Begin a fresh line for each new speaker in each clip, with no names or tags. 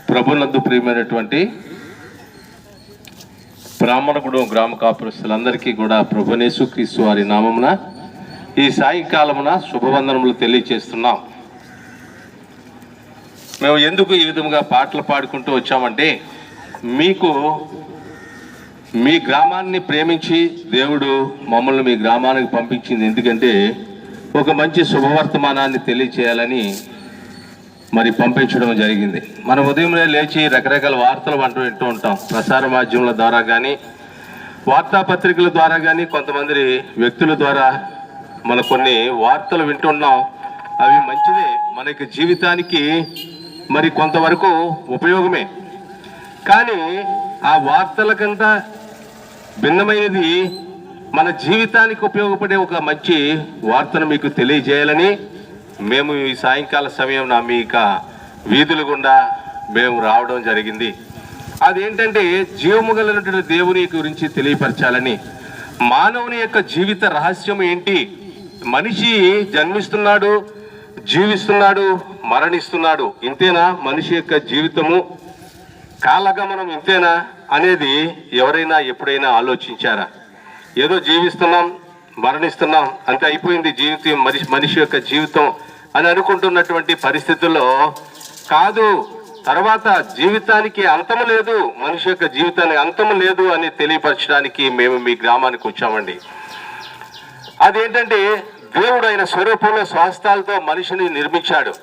ప్రభునందు ప్రియమైనటువంటి బ్రాహ్మణగూడెం గ్రామ కాపురస్తులందరికీ కూడా ప్రభువైన యేసుక్రీస్తు వారి నామమున ఈ సాయంకాలమున శుభవందనములు తెలియచేస్తున్నాం. మేము ఎందుకు ఈ విధంగా పాటలు పాడుకుంటూ వచ్చామంటే, మీకు మీ గ్రామాన్ని ప్రేమించి దేవుడు మమ్మల్ని మీ గ్రామానికి పంపించింది. ఎందుకంటే ఒక మంచి శుభవర్తమానాన్ని తెలియచేయాలని మరి పంపించడం జరిగింది. మనం ఉదయమే లేచి రకరకాల వార్తలు వింటూ ఉంటాం. ప్రసార మాధ్యమాల ద్వారా కానీ, వార్తాపత్రికల ద్వారా కానీ, కొంతమంది వ్యక్తుల ద్వారా మన కొన్ని వార్తలు వింటున్నాం. అవి మంచిదే, మనకి జీవితానికి మరి కొంతవరకు ఉపయోగమే. కానీ ఆ వార్తలకంతా భిన్నమైనది మన జీవితానికి ఉపయోగపడే ఒక మంచి వార్తను మీకు తెలియజేయాలని మేము ఈ సాయంకాల సమయం మీ వీధుల గుండా మేము రావడం జరిగింది. అదేంటంటే, జీవము కలిగినటువంటి దేవుని గురించి తెలియపరచాలని. మానవుని యొక్క జీవిత రహస్యం ఏంటి? మనిషి జన్మిస్తున్నాడు, జీవిస్తున్నాడు, మరణిస్తున్నాడు. ఇంతేనా మనిషి యొక్క జీవితము? కాలగమనం ఇంతేనా అనేది ఎవరైనా ఎప్పుడైనా ఆలోచించారా? ఏదో జీవిస్తున్నాం, మరణిస్తున్నాం, అంతే అయిపోయింది జీవితం, మనిషి యొక్క జీవితం అని అనుకుంటున్నటువంటి పరిస్థితుల్లో కాదు. తర్వాత జీవితానికి అంతము లేదు, మనిషి యొక్క జీవితానికి అంతము లేదు అని తెలియపరచడానికి మేము మీ గ్రామానికి వచ్చామండి. అదేంటంటే, దేవుడు ఆయన స్వరూపంలో స్వాస్థాలతో మనిషిని నిర్మించాడు,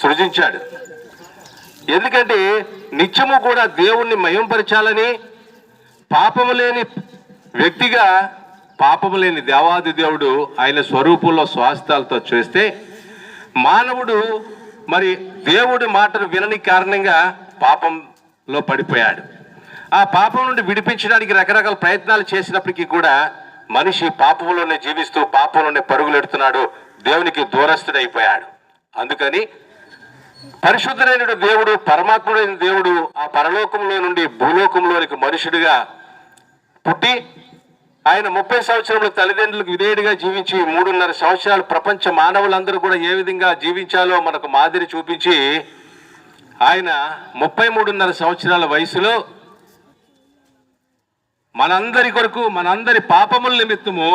సృజించాడు. ఎందుకంటే నిత్యము కూడా దేవుణ్ణి మహింపరచాలని, పాపము లేని వ్యక్తిగా, పాపము లేని దేవాది దేవుడు ఆయన స్వరూపంలో స్వాస్థాలతో చేస్తే, మానవుడు మరి దేవుడి మాటను వినని కారణంగా పాపంలో పడిపోయాడు. ఆ పాపం నుండి విడిపించడానికి రకరకాల ప్రయత్నాలు చేసినప్పటికీ కూడా మనిషి పాపంలోనే జీవిస్తూ పాపంలోనే పరుగులెడుతున్నాడు, దేవునికి దూరస్తుడైపోయాడు. అందుకని పరిశుద్ధుడైన దేవుడు, పరమాత్ముడైన దేవుడు ఆ పరలోకంలో నుండి భూలోకంలోనికి మనుషుడిగా పుట్టి, ఆయన 30 సంవత్సరములు తల్లిదండ్రులకు విధేయుడిగా జీవించి 3.5 సంవత్సరాలు ప్రపంచ మానవులందరూ కూడా ఏ విధంగా జీవించాలో మనకు మాదిరి చూపించి, ఆయన 33.5 సంవత్సరాల వయసులో మనందరి కొరకు, మనందరి పాపముల నిమిత్తము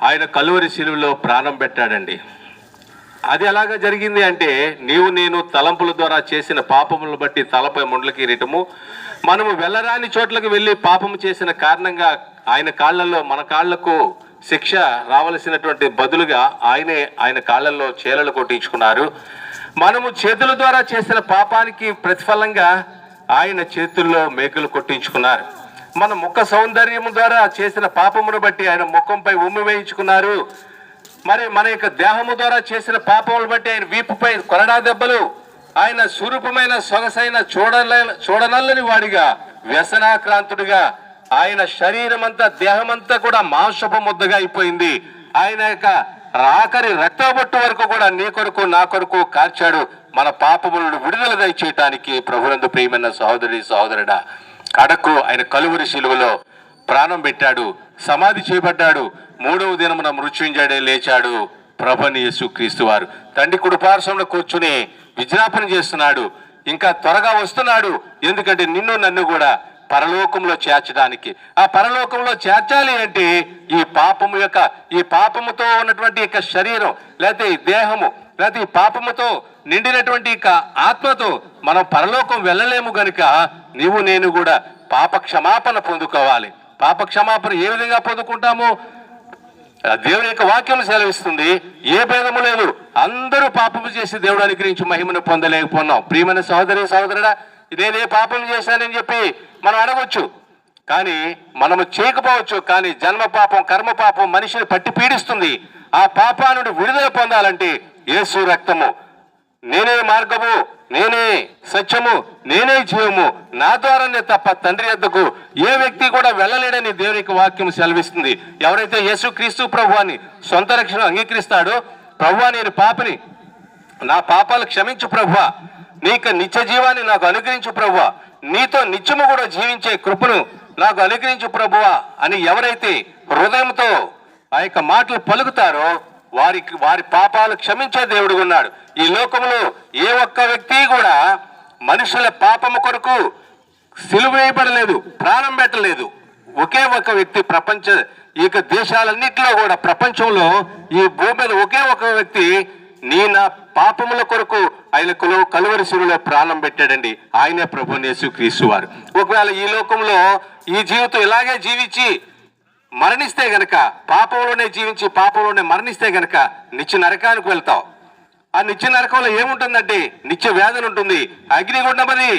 ఆయన కలువరి శిలువలో ప్రాణం పెట్టాడండి. అది ఎలాగా జరిగింది అంటే, నీవు నేను తలంపుల ద్వారా చేసిన పాపములను బట్టి తలపై ముండ్ల కిరీటము, మనము వెళ్ళరాని చోట్లకు వెళ్ళి పాపము చేసిన కారణంగా ఆయన కాళ్ళల్లో, మన కాళ్లకు శిక్ష రావలసినటువంటి బదులుగా ఆయన కాళ్ళల్లో చీలలు కొట్టించుకున్నారు. మనము చేతుల ద్వారా చేసిన పాపానికి ప్రతిఫలంగా ఆయన చేతుల్లో మేకులు కొట్టించుకున్నారు. మన ముఖ సౌందర్యము ద్వారా చేసిన పాపమును బట్టి ఆయన ముఖంపై ఉమ్మి వేయించుకున్నారు. మరి మన యొక్క దేహము ద్వారా చేసిన పాపములు బట్టి ఆయన వీపుపై కొరడా దెబ్బలు, ఆయన స్వరూపమైన సొగసైన చూడనల్లని వాడిగా, వ్యసనాక్రాంతుడిగా, ఆయన శరీరం అంతా, దేహమంతా కూడా మాంసపు ముద్దగా అయిపోయింది. ఆయన యొక్క ఆఖరి రక్తబొట్టు వరకు కూడా నీ కొరకు నా కొరకు కార్చాడు, మన పాపములను విడుదల దయచేయటానికి. ప్రభునందు ప్రియమైన సహోదరి సహోదరుడా, కడకు ఆయన కలువరి శిలువలో ప్రాణం పెట్టాడు, సమాధి చేయబడ్డాడు, 3వ దినమున మృత్యుంజయుడై లేచాడు. ప్రభువైన యేసుక్రీస్తు వారు తండ్రి కుడిపార్శ్వంలో కూర్చుని విజ్ఞాపన చేస్తున్నాడు. ఇంకా త్వరగా వస్తున్నాడు. ఎందుకంటే నిన్ను నన్ను కూడా పరలోకంలో చేర్చడానికి. ఆ పరలోకంలో చేర్చాలి అంటే ఈ పాపముతో ఉన్నటువంటి యొక్క శరీరం, లేకపోతే ఈ దేహము, లేకపోతే ఈ పాపముతో నిండినటువంటి ఆత్మతో మనం పరలోకం వెళ్ళలేము గనుక నీవు నేను కూడా పాప క్షమాపణ పొందుకోవాలి. పాప క్షమాపణ ఏ విధంగా పొందుకుంటామో దేవుని యొక్క వాక్యం సెలవిస్తుంది. ఏ భేదము లేదు, అందరూ పాపము చేసి దేవుడు అనుగ్రహించి మహిమను పొందలేకపోతున్నాం. ప్రియమైన సహోదరి సహోదరుడా, నేనే పాపం చేశానని చెప్పి మనం అడగవచ్చు, కానీ మనము చేయకపోవచ్చు. కానీ జన్మ పాపం, కర్మ పాపం మనిషిని పట్టి పీడిస్తుంది. ఆ పాపా నుండి విడుదల పొందాలంటే యేసు రక్తము, నేనే మార్గము, నేనే సత్యము, నేనే జీవము, నా ద్వారానే తప్ప తండ్రి యొద్దకు ఏ వ్యక్తి కూడా వెళ్ళలేడని దేవునికి వాక్యం సెలవిస్తుంది. ఎవరైతే యేసుక్రీస్తు ప్రభువాన్ని సొంత రక్షణ అంగీకరిస్తాడో, ప్రభువా నేను పాపిని, నా పాపాలు క్షమించు ప్రభువా, నీకు నిత్య జీవాన్ని నాకు అనుగ్రహించు ప్రభువా, నీతో నిత్యము కూడా జీవించే కృపను నాకు అనుగ్రహించు ప్రభువా అని ఎవరైతే హృదయంతో ఆ యొక్క మాటలు పలుకుతారో వారి పాపాలు క్షమించే దేవుడు ఉన్నాడు. ఈ లోకంలో ఏ ఒక్క వ్యక్తి కూడా మనుషుల పాపము కొరకు సిలువ వేయబడలేదు, ప్రాణం పెట్టలేదు. ఒకే ఒక వ్యక్తి ప్రపంచ దేశాలన్నింటిలో కూడా, ప్రపంచంలో ఈ భూమి మీద ఒకే ఒక వ్యక్తి నా పాపముల కొరకు ఆయన కలువరి శిలువలో ప్రాణం పెట్టాడండి. ఆయనే ప్రభువైన యేసుక్రీస్తు వారు. ఒకవేళ ఈ లోకంలో ఈ జీవితం ఇలాగే జీవించి మరణిస్తే గనక, పాపంలోనే జీవించి పాపంలోనే మరణిస్తే గనక నిత్య నరకానికి వెళ్తావు. ఆ నిత్య నరకంలో ఏముంటుందంటే నిత్య వేదన ఉంటుంది. అగ్నిగుండమది,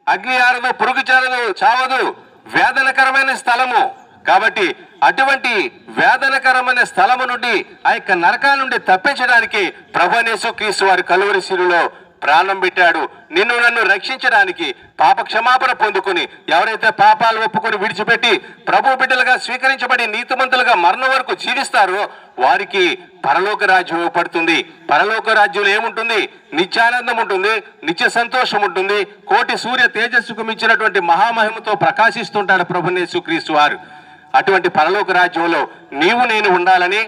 అగ్ని ఆరదు, పురుగు చేరదు, చావదు, వేదనకరమైన స్థలము. కాబట్టి అటువంటి వేదనకరమైన స్థలము నుండి, ఆ యొక్క నరకా నుండి తప్పించడానికి ప్రభువైన యేసుక్రీస్తు వారు కలువరి శిలువలో ప్రాణం పెట్టాడు. నిన్ను నన్ను రక్షించడానికి, పాప క్షమాపణ పొందుకుని ఎవరైతే పాపాలు ఒప్పుకొని విడిచిపెట్టి ప్రభు బిడ్డలుగా స్వీకరించబడి నీతిమంతులుగా మరణం వరకు జీవిస్తారో వారికి పరలోక రాజ్యం ఇవ్వబడుతుంది. పరలోక రాజ్యంలో ఏముంటుంది? నిత్యానందం ఉంటుంది, నిత్య సంతోషం ఉంటుంది. కోటి సూర్య తేజస్సుకు మించినటువంటి మహామహిమతో ప్రకాశిస్తుంటాడు ప్రభువైన యేసుక్రీస్తు వారు. అటువంటి పరలోక రాజ్యంలో నీవు నేను ఉండాలని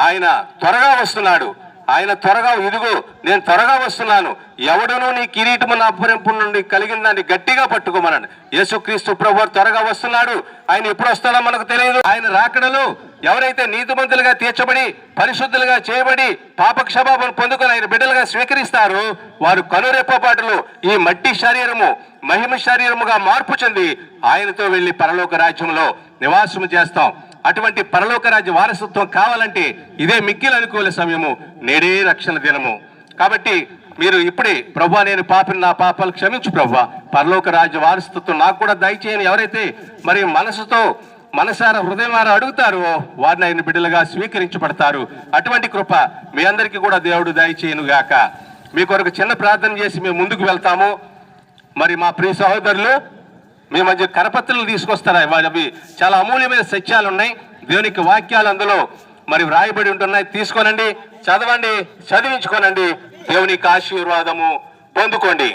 ఆయన త్వరగా వస్తున్నాడు. ఆయన త్వరగా, ఇదిగో నేను త్వరగా వస్తున్నాను, ఎవడునూ నీ కిరీటము నా అప్పరింపు నుండి కలిగిన దాన్ని గట్టిగా పట్టుకోమన్నాడు. యేసుక్రీస్తు ప్రభువు త్వరగా వస్తున్నాడు. ఆయన ఎప్పుడు వస్తాడో మనకు తెలియదు. ఆయన రాకడలో ఎవరైతే నీతిమంతులుగా తీర్చబడి పరిశుద్ధులుగా చేయబడి పాప క్షమాపణ పొందుకొని ఆయన బిడ్డలుగా స్వీకరిస్తారో వారు కనురెప్పపాటులో ఈ మట్టి శరీరము మహిమ శరీరముగా మార్పు చెంది ఆయనతో వెళ్లి పరలోక రాజ్యంలో నివాసము చేస్తాం. అటువంటి పరలోక రాజ్య వారసత్వం కావాలంటే ఇదే మిక్కిలి అనుకూల సమయము, నేడే రక్షణ దినము. కాబట్టి మీరు ఇప్పుడే ప్రభువా నేను పాపిని, నా పాపాలు క్షమించు ప్రభువా, పరలోక రాజ్య వారసత్వం నాకు కూడా దయచేయని ఎవరైతే మరి మనసారా హృదయమారా అడుగుతారో వారిని ఆయన బిడ్డలుగా స్వీకరించబడతారు. అటువంటి కృప మీ అందరికీ కూడా దేవుడు దయచేయను గాక. మీ కొరకు చిన్న ప్రార్థన చేసి మేము ముందుకు వెళ్తాము. మరి మా ప్రియ సహోదరులు మీ మధ్య కరపత్రులు తీసుకొస్తారా? అవి చాలా అమూల్యమైన సత్యాలు ఉన్నాయి, దేవునికి వాక్యాలు అందులో మరి వ్రాయబడి ఉంటున్నాయి. తీసుకోనండి, చదవండి, చదివించుకోనండి, దేవునికి ఆశీర్వాదము పొందుకోండి.